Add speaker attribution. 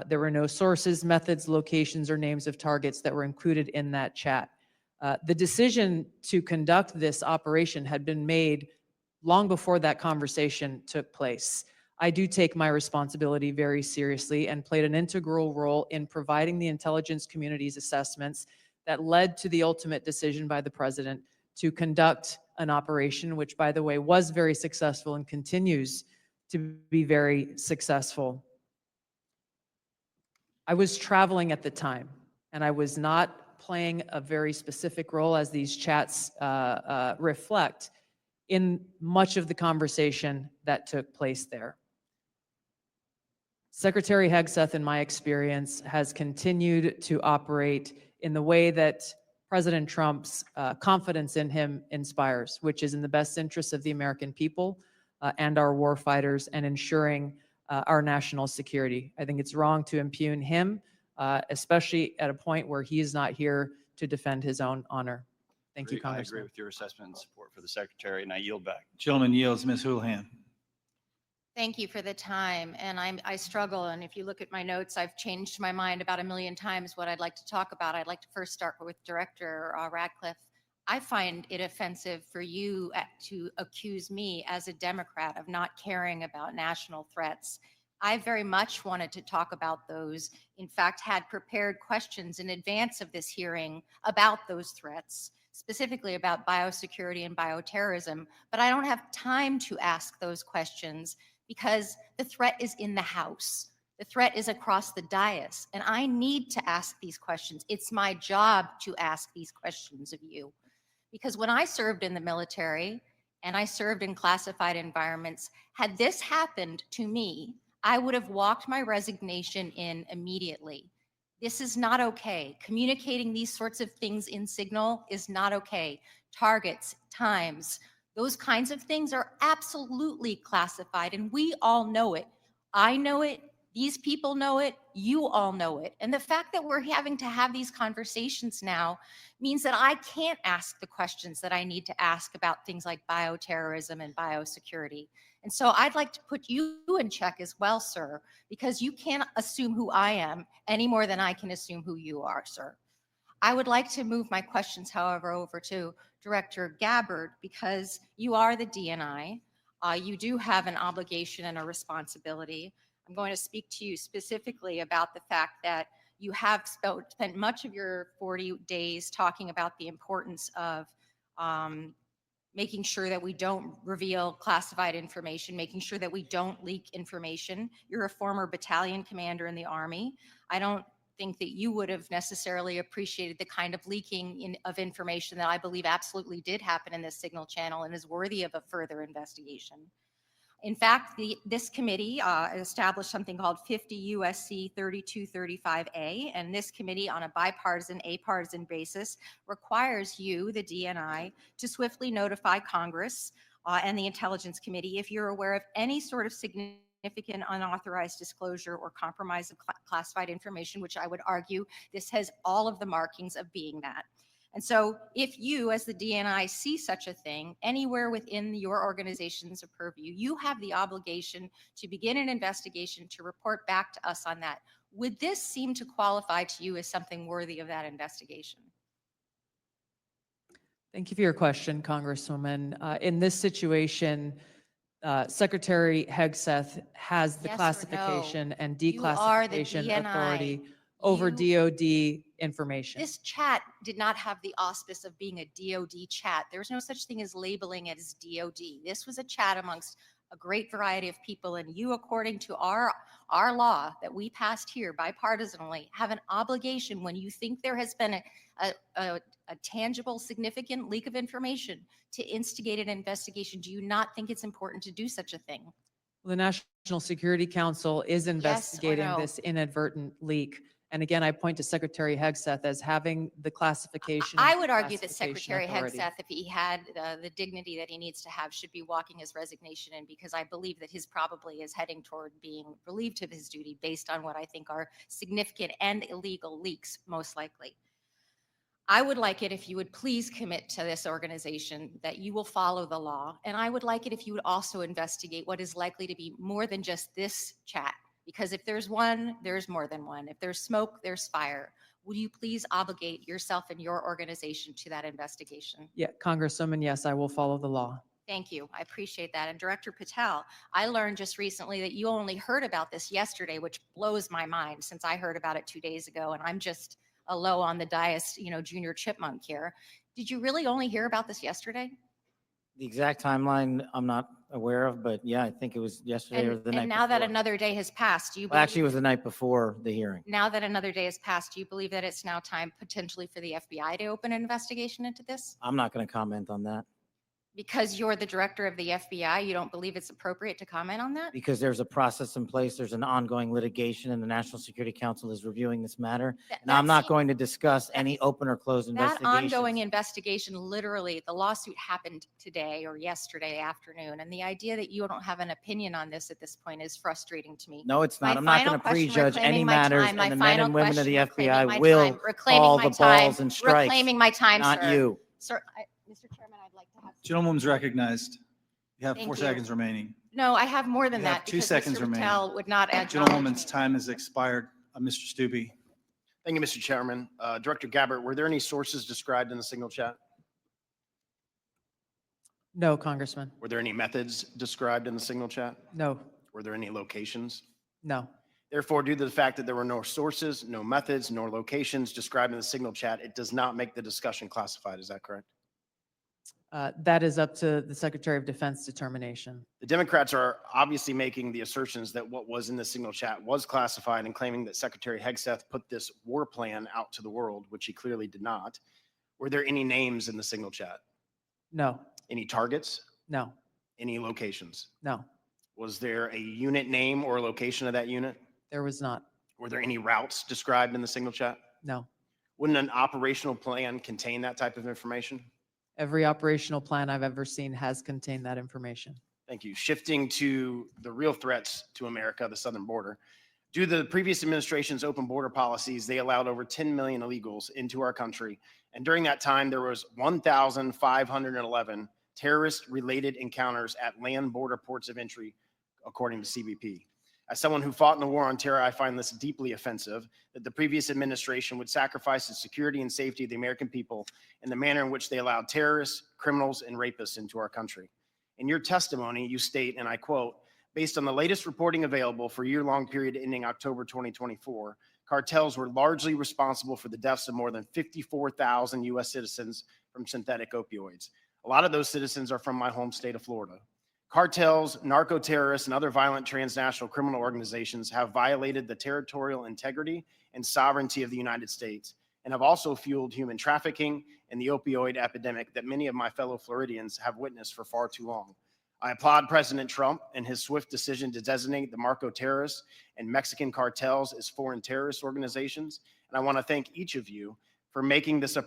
Speaker 1: There were no sources, methods, locations, or names of targets that were included in that chat. The decision to conduct this operation had been made long before that conversation took place. I do take my responsibility very seriously and played an integral role in providing the intelligence community's assessments that led to the ultimate decision by the president to conduct an operation, which, by the way, was very successful and continues to be very successful. I was traveling at the time, and I was not playing a very specific role, as these chats reflect, in much of the conversation that took place there. Secretary Hegseth, in my experience, has continued to operate in the way that President Trump's confidence in him inspires, which is in the best interest of the American people and our war fighters, and ensuring our national security. I think it's wrong to impugn him, especially at a point where he is not here to defend his own honor. Thank you, Congressman.
Speaker 2: I agree with your assessment and support for the Secretary, and I yield back.
Speaker 3: Gentleman yields. Ms. Houlihan.
Speaker 4: Thank you for the time. And I struggle. And if you look at my notes, I've changed my mind about 1,000,000 times what I'd like to talk about. I'd like to first start with Director Ratcliffe. I find it offensive for you to accuse me as a Democrat of not caring about national threats. I very much wanted to talk about those. In fact, had prepared questions in advance of this hearing about those threats, specifically about biosecurity and bioterrorism. But I don't have time to ask those questions because the threat is in the House. The threat is across the dais, and I need to ask these questions. It's my job to ask these questions of you. Because when I served in the military and I served in classified environments, had this happened to me, I would have walked my resignation in immediately. This is not okay. Communicating these sorts of things in Signal is not okay. Targets, times, those kinds of things are absolutely classified, and we all know it. I know it. These people know it. You all know it. And the fact that we're having to have these conversations now means that I can't ask the questions that I need to ask about things like bioterrorism and biosecurity. And so I'd like to put you in check as well, sir, because you can't assume who I am any more than I can assume who you are, sir. I would like to move my questions, however, over to Director Gabbard, because you are the DNI. You do have an obligation and a responsibility. I'm going to speak to you specifically about the fact that you have spent much of your 40 days talking about the importance of making sure that we don't reveal classified information, making sure that we don't leak information. You're a former battalion commander in the Army. I don't think that you would have necessarily appreciated the kind of leaking of information that I believe absolutely did happen in this Signal channel and is worthy of a further investigation. In fact, this committee established something called 50 U.S.C. 3235A, and this committee, on a bipartisan, apartisan basis, requires you, the DNI, to swiftly notify Congress and the Intelligence Committee if you're aware of any sort of significant unauthorized disclosure or compromise of classified information, which I would argue this has all of the markings of being that. And so if you, as the DNI, see such a thing anywhere within your organization's purview, you have the obligation to begin an investigation to report back to us on that. Would this seem to qualify to you as something worthy of that investigation?
Speaker 1: Thank you for your question, Congresswoman. In this situation, Secretary Hegseth has the
Speaker 4: Yes or
Speaker 1: classification
Speaker 4: no?
Speaker 1: and
Speaker 4: You are the
Speaker 1: declassification
Speaker 4: DNI.
Speaker 1: authority over DOD information.
Speaker 4: This chat did not have the auspice of being a DOD chat. There's no such thing as labeling it as DOD. This was a chat amongst a great variety of people, and you, according to our law that we passed here bipartisanly, have an obligation when you think there has been a tangible, significant leak of information to instigate an investigation. Do you not think it's important to do such a thing?
Speaker 1: Well, the National Security Council is investigating
Speaker 4: no?
Speaker 1: this inadvertent leak. And again, I point to Secretary Hegseth as having the classification.
Speaker 4: I
Speaker 1: and
Speaker 4: would argue that
Speaker 1: declassification
Speaker 4: Secretary
Speaker 1: authority.
Speaker 4: Hegseth, if he had the dignity that he needs to have, should be walking his resignation in, because I believe that his probably is heading toward being relieved of his duty based on what I think are significant and illegal leaks, most likely. I would like it if you would please commit to this organization that you will follow the law. And I would like it if you would also investigate what is likely to be more than just this chat, Because if there's one, there's more than one. If there's smoke, there's fire. Would you please obligate yourself and your organization to that investigation?
Speaker 1: Yeah, Congresswoman, yes, I will follow the law.
Speaker 4: Thank you. I appreciate that. And Director Patel, I learned just recently that you only heard about this yesterday, which blows my mind since I heard about it 2 days ago. And I'm just a low on the dais, junior chipmunk here. Did you really only hear about this yesterday?
Speaker 3: The exact timeline, I'm not aware of, but yeah, I think it was yesterday or the night
Speaker 4: And now that
Speaker 3: before.
Speaker 4: another day has passed, do you
Speaker 3: Well, actually, it
Speaker 4: believe,
Speaker 3: was the night before the hearing.
Speaker 4: now that another day has passed, do you believe that it's now time potentially for the FBI to open an investigation into this?
Speaker 3: I'm not going to comment on that
Speaker 4: Because you're the director of the FBI, you don't believe it's appropriate to comment on that?
Speaker 3: because there's a process in place. There's an ongoing litigation and the National Security Council is reviewing this matter. And I'm not going to discuss any open or closed
Speaker 4: That ongoing
Speaker 3: investigations.
Speaker 4: investigation, literally, the lawsuit happened today or yesterday afternoon. And the idea that you don't have an opinion on this at this point is frustrating to me.
Speaker 3: No, it's not.
Speaker 4: My
Speaker 3: I'm not
Speaker 4: final
Speaker 3: going to
Speaker 4: question,
Speaker 3: prejudge any
Speaker 4: reclaiming my
Speaker 3: matters,
Speaker 4: time, my
Speaker 3: and the men
Speaker 4: final
Speaker 3: and women of the
Speaker 4: question, reclaiming my
Speaker 3: FBI will
Speaker 4: time, reclaiming
Speaker 3: call
Speaker 4: my
Speaker 3: the
Speaker 4: time,
Speaker 3: balls and strikes,
Speaker 4: reclaiming my time,
Speaker 3: not
Speaker 4: sir.
Speaker 3: you.
Speaker 4: Sir, Mr. Chairman, I'd like to have.
Speaker 5: Gentlewoman's recognized. You have
Speaker 4: Thank
Speaker 5: 4
Speaker 4: you.
Speaker 5: seconds remaining.
Speaker 4: No, I have more than
Speaker 5: You have
Speaker 4: that.
Speaker 5: 2
Speaker 4: because
Speaker 5: seconds
Speaker 4: Mr.
Speaker 5: remaining.
Speaker 4: Patel would not add.
Speaker 5: Gentlewoman's time has expired. Mr. Stubbe.
Speaker 6: Thank you, Mr. Chairman. Director Gabbard, were there any sources described in the signal chat?
Speaker 1: No, Congressman.
Speaker 6: Were there any methods described in the signal chat?
Speaker 1: No,
Speaker 6: Were there any locations?
Speaker 1: no.
Speaker 6: Therefore, due to the fact that there were no sources, no methods, nor locations described in the signal chat, it does not make the discussion classified. Is that correct?
Speaker 1: That is up to the Secretary of Defense determination.
Speaker 6: The Democrats are obviously making the assertions that what was in the signal chat was classified and claiming that Secretary Hegseth put this war plan out to the world, which he clearly did not. Were there any names in the signal chat?
Speaker 1: No,
Speaker 6: Any targets?
Speaker 1: no,
Speaker 6: Any locations?
Speaker 1: no,
Speaker 6: Was there a unit name or location of that unit?
Speaker 1: there was not.
Speaker 6: Were there any routes described in the signal chat?
Speaker 1: No.
Speaker 6: Wouldn't an operational plan contain that type of information?
Speaker 1: Every operational plan I've ever seen has contained that information.
Speaker 6: Thank you. Shifting to the real threats to America, the southern border. Due to the previous administration's open border policies, they allowed over 10 million illegals into our country. And during that time, there was 1,511 terrorist-related encounters at land border ports of entry, according to CBP. As someone who fought in the war on terror, I find this deeply offensive that the previous administration would sacrifice the security and safety of the American people in the manner in which they allowed terrorists, criminals, and rapists into our country. In your testimony, you state, and I quote, based on the latest reporting available for a year-long period ending October 2024, cartels were largely responsible for the deaths of more than 54,000 U.S. citizens from synthetic opioids. A lot of those citizens are from my home state of Florida. Cartels, narco-terrorists, and other violent transnational criminal organizations have violated the territorial integrity and sovereignty of the United States and have also fueled human trafficking and the opioid epidemic that many of my fellow Floridians have witnessed for far too long. I applaud President Trump and his swift decision to designate the narco terrorists and Mexican cartels as foreign terrorist organizations. And I want to thank each of you for making this a